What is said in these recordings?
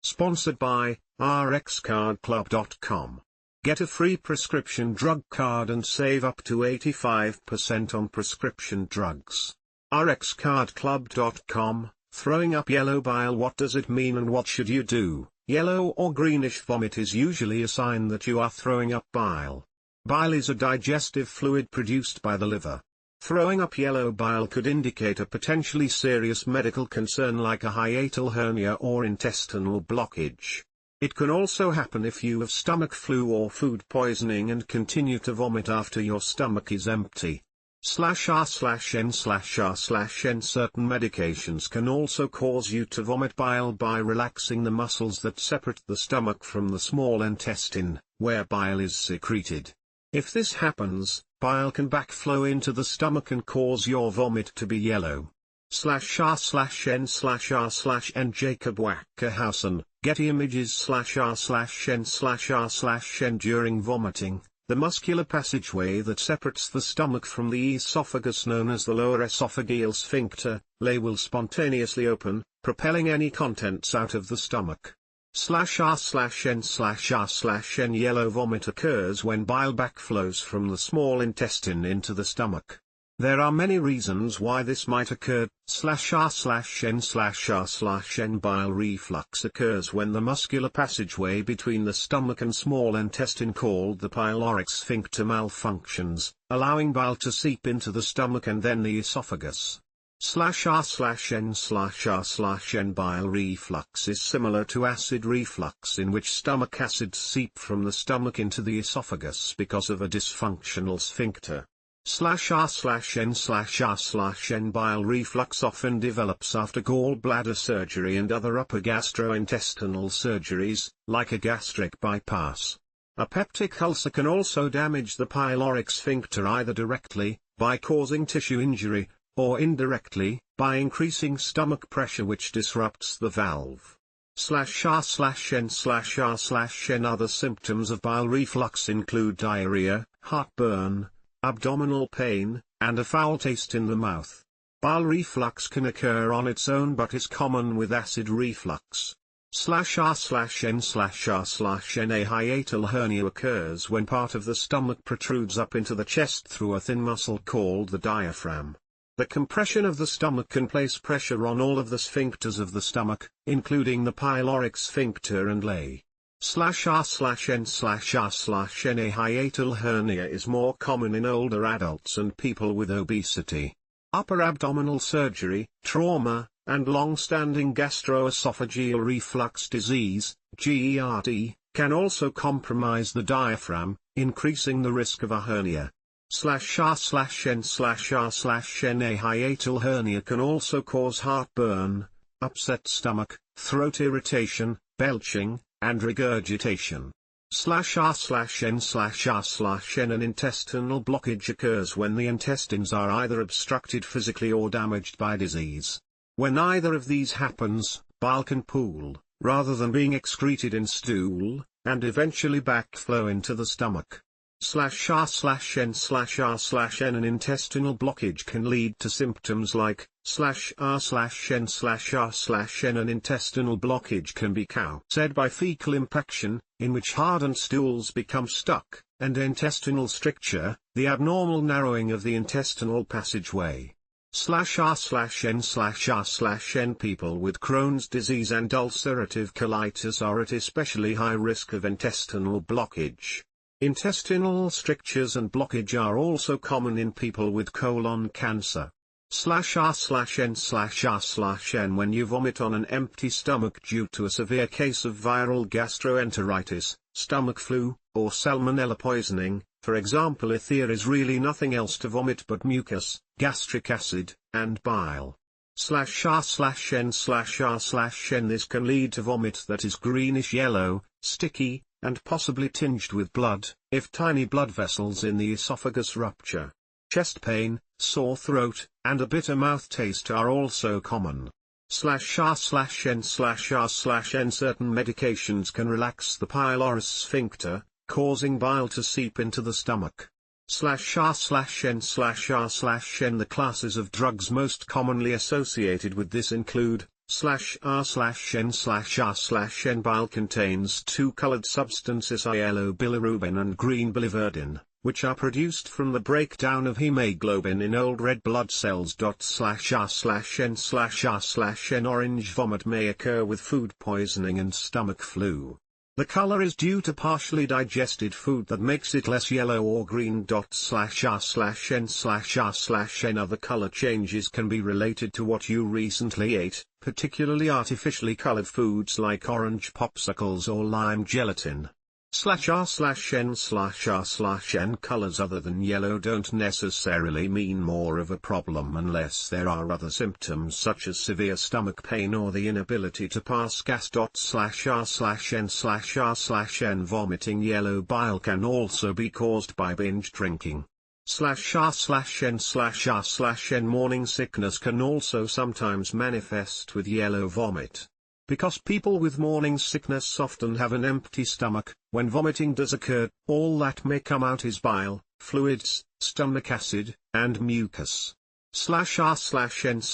Sponsored by rxcardclub.com. Get a free prescription drug card and save up to 85% on prescription drugs. rxcardclub.com. Throwing up yellow bile. What does it mean and what should you do? Yellow or greenish vomit is usually a sign that you are throwing up bile. Bile is a digestive fluid produced by the liver. Throwing up yellow bile could indicate a potentially serious medical concern like a hiatal hernia or intestinal blockage. It can also happen if you have stomach flu or food poisoning and continue to vomit after your stomach is empty. /r/n/r/n. Certain medications can also cause you to vomit bile by relaxing the muscles that separate the stomach from the small intestine, where bile is secreted. If this happens, bile can backflow into the stomach and cause your vomit to be yellow. /r/n/r/nJacob Wackerhausen Getty Imagesrnrn During vomiting. The muscular passageway that separates the stomach from the esophagus known as the lower esophageal sphincter, will spontaneously open, propelling any contents out of the stomach. /r/n/r/n Yellow vomit occurs when bile backflows from the small intestine into the stomach. There are many reasons why this might occur. /r/n/r/n Bile reflux occurs when the muscular passageway between the stomach and small intestine called the pyloric sphincter malfunctions, allowing bile to seep into the stomach and then the esophagus. /r/n/r/n Bile reflux is similar to acid reflux in which stomach acids seep from the stomach into the esophagus because of a dysfunctional sphincter. /r/n/r/n Bile reflux often develops after gallbladder surgery and other upper gastrointestinal surgeries, like a gastric bypass. A peptic ulcer can also damage the pyloric sphincter either directly, by causing tissue injury, or indirectly, by increasing stomach pressure which disrupts the valve. /r/n/r/n Other symptoms of bile reflux include diarrhea, heartburn, abdominal pain, and a foul taste in the mouth. Bile reflux can occur on its own but is common with acid reflux. /r/n/r/n A hiatal hernia occurs when part of the stomach protrudes up into the chest through a thin muscle called the diaphragm. The compression of the stomach can place pressure on all of the sphincters of the stomach, including the pyloric sphincter and /r/n/r/n A hiatal hernia is more common in older adults and people with obesity. Upper abdominal surgery, trauma, and long-standing gastroesophageal reflux disease, GERD, can also compromise the diaphragm, increasing the risk of a hernia. /r/n/r/n A hiatal hernia can also cause heartburn, upset stomach, throat irritation, belching, and regurgitation. /r/n/r/n An intestinal blockage occurs when the intestines are either obstructed physically or damaged by disease. When either of these happens, bile can pool, rather than being excreted in stool, and eventually backflow into the stomach. /r/n/r/n An intestinal blockage can lead to symptoms like /r/n/r/n An intestinal blockage can be caused by fecal impaction, in which hardened stools become stuck, and intestinal stricture, the abnormal narrowing of the intestinal passageway. /r/n/r/n People with Crohn's disease and ulcerative colitis are at especially high risk of intestinal blockage. Intestinal strictures and blockage are also common in people with colon cancer. /r/n/r/n When you vomit on an empty stomach due to a severe case of viral gastroenteritis, stomach flu, or salmonella poisoning, for example, if there is really nothing else to vomit but mucus, gastric acid, and bile. /r/n/r/n This can lead to vomit that is greenish-yellow, sticky, and possibly tinged with blood, if tiny blood vessels in the esophagus rupture. Chest pain, sore throat, and a bitter mouth taste are also common. /r/n/r/n Certain medications can relax the pylorus sphincter, causing bile to seep into the stomach. /r/n/r/n The classes of drugs most commonly associated with this include /r/n/r/n bile contains two colored substances yellow bilirubin and green biliverdin, which are produced from the breakdown of hemoglobin in old red blood cells. /r/n/r/n orange vomit may occur with food poisoning and stomach flu. The color is due to partially digested food that makes it less yellow or green. /r/n/r/n other color changes can be related to what you recently ate, particularly artificially colored foods like orange popsicles or lime gelatin. /r/n/r/n colors other than yellow don't necessarily mean more of a problem unless there are other symptoms such as severe stomach pain or the inability to pass gas. /r/n/r/n vomiting yellow bile can also be caused by binge drinking. /r/n/r/n morning sickness can also sometimes manifest with yellow vomit. Because people with morning sickness often have an empty stomach, when vomiting does occur, all that may come out is bile, fluids, stomach acid, and mucus. /r/n/r/n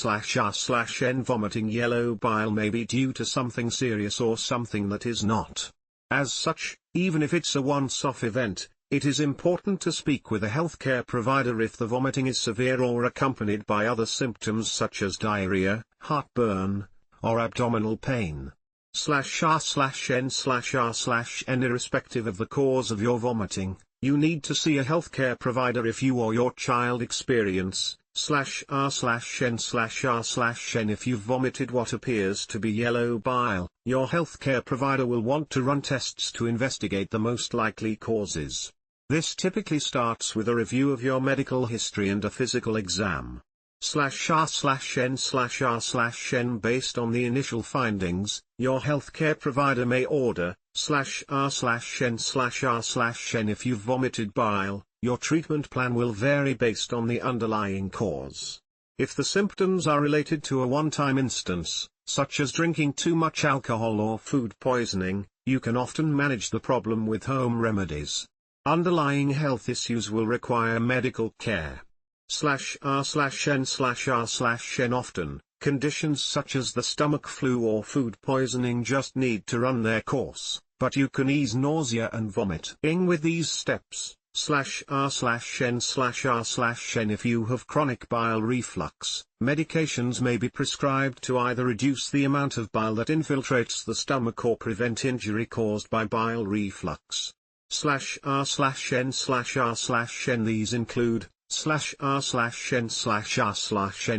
vomiting yellow bile may be due to something serious or something that is not. As such, even if it's a once-off event, it is important to speak with a healthcare provider if the vomiting is severe or accompanied by other symptoms such as diarrhea, heartburn, or abdominal pain. /r/n/r/n irrespective of the cause of your vomiting, you need to see a healthcare provider if you or your child experience /r/n/r/n if you've vomited what appears to be yellow bile. Your healthcare provider will want to run tests to investigate the most likely causes. This typically starts with a review of your medical history and a physical exam. /r/n/r/n based on the initial findings, your healthcare provider may order /r/n/r/n if you've vomited bile. Your treatment plan will vary based on the underlying cause. If the symptoms are related to a one-time instance, such as drinking too much alcohol or food poisoning, you can often manage the problem with home remedies. Underlying health issues will require medical care. /r/n/r/n often, conditions such as the stomach flu or food poisoning just need to run their course, but you can ease nausea and vomiting with these steps. /r/n/r/n if you have chronic bile reflux, medications may be prescribed to either reduce the amount of bile that infiltrates the stomach or prevent injury caused by bile reflux. /r/n/r/n these include /r/n/r/n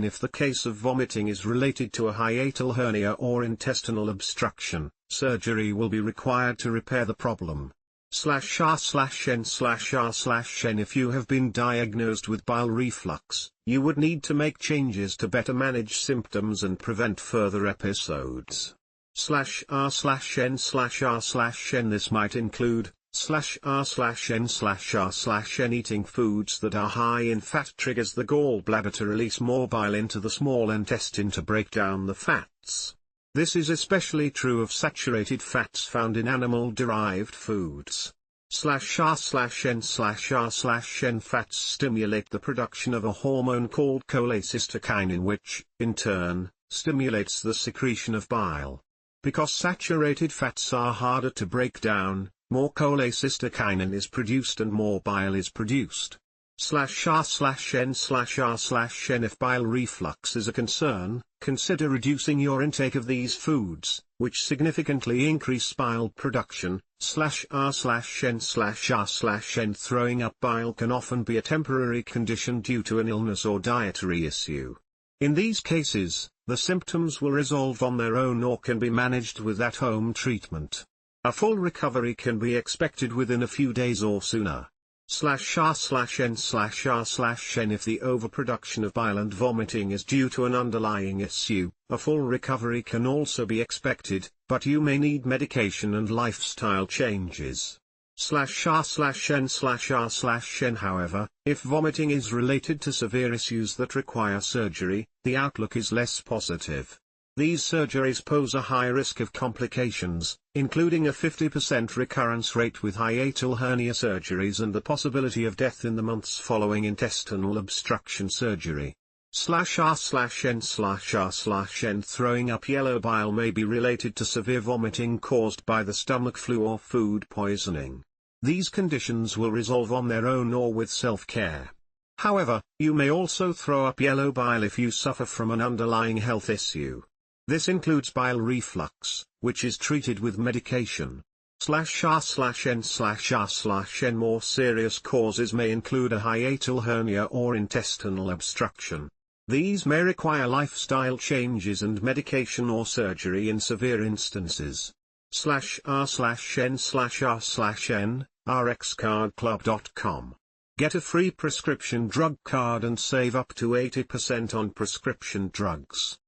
if the case of vomiting is related to a hiatal hernia or intestinal obstruction, surgery will be required to repair the problem. /r/n/r/n if you have been diagnosed with bile reflux, you would need to make changes to better manage symptoms and prevent further episodes. /r/n/r/n this might include /r/n/r/n eating foods that are high in fat triggers the gallbladder to release more bile into the small intestine to break down the fats. This is especially true of saturated fats found in animal-derived foods. /r/n/r/n fats stimulate the production of a hormone called cholecystokinin which, in turn, stimulates the secretion of bile. Because saturated fats are harder to break down, more cholecystokinin is produced and more bile is produced. /r/n/r/n if bile reflux is a concern, consider reducing your intake of these foods, which significantly increase bile production. /r/n/r/n throwing up bile can often be a temporary condition due to an illness or dietary issue. In these cases, the symptoms will resolve on their own or can be managed with at-home treatment. A full recovery can be expected within a few days or sooner. /r/n/r/n if the overproduction of bile and vomiting is due to an underlying issue, a full recovery can also be expected, but you may need medication and lifestyle changes. /r/n/r/n however, if vomiting is related to severe issues that require surgery, the outlook is less positive. These surgeries pose a high risk of complications, including a 50% recurrence rate with hiatal hernia surgeries and the possibility of death in the months following intestinal obstruction surgery. /r/n/r/n Throwing up yellow bile may be related to severe vomiting caused by the stomach flu or food poisoning. These conditions will resolve on their own or with self-care. However, you may also throw up yellow bile if you suffer from an underlying health issue. This includes bile reflux, which is treated with medication. /r/n/r/n More serious causes may include a hiatal hernia or intestinal obstruction. These may require lifestyle changes and medication or surgery in severe instances. /r/n/r/n, rxcardclub.com. Get a free prescription drug card and save up to 80% on prescription drugs.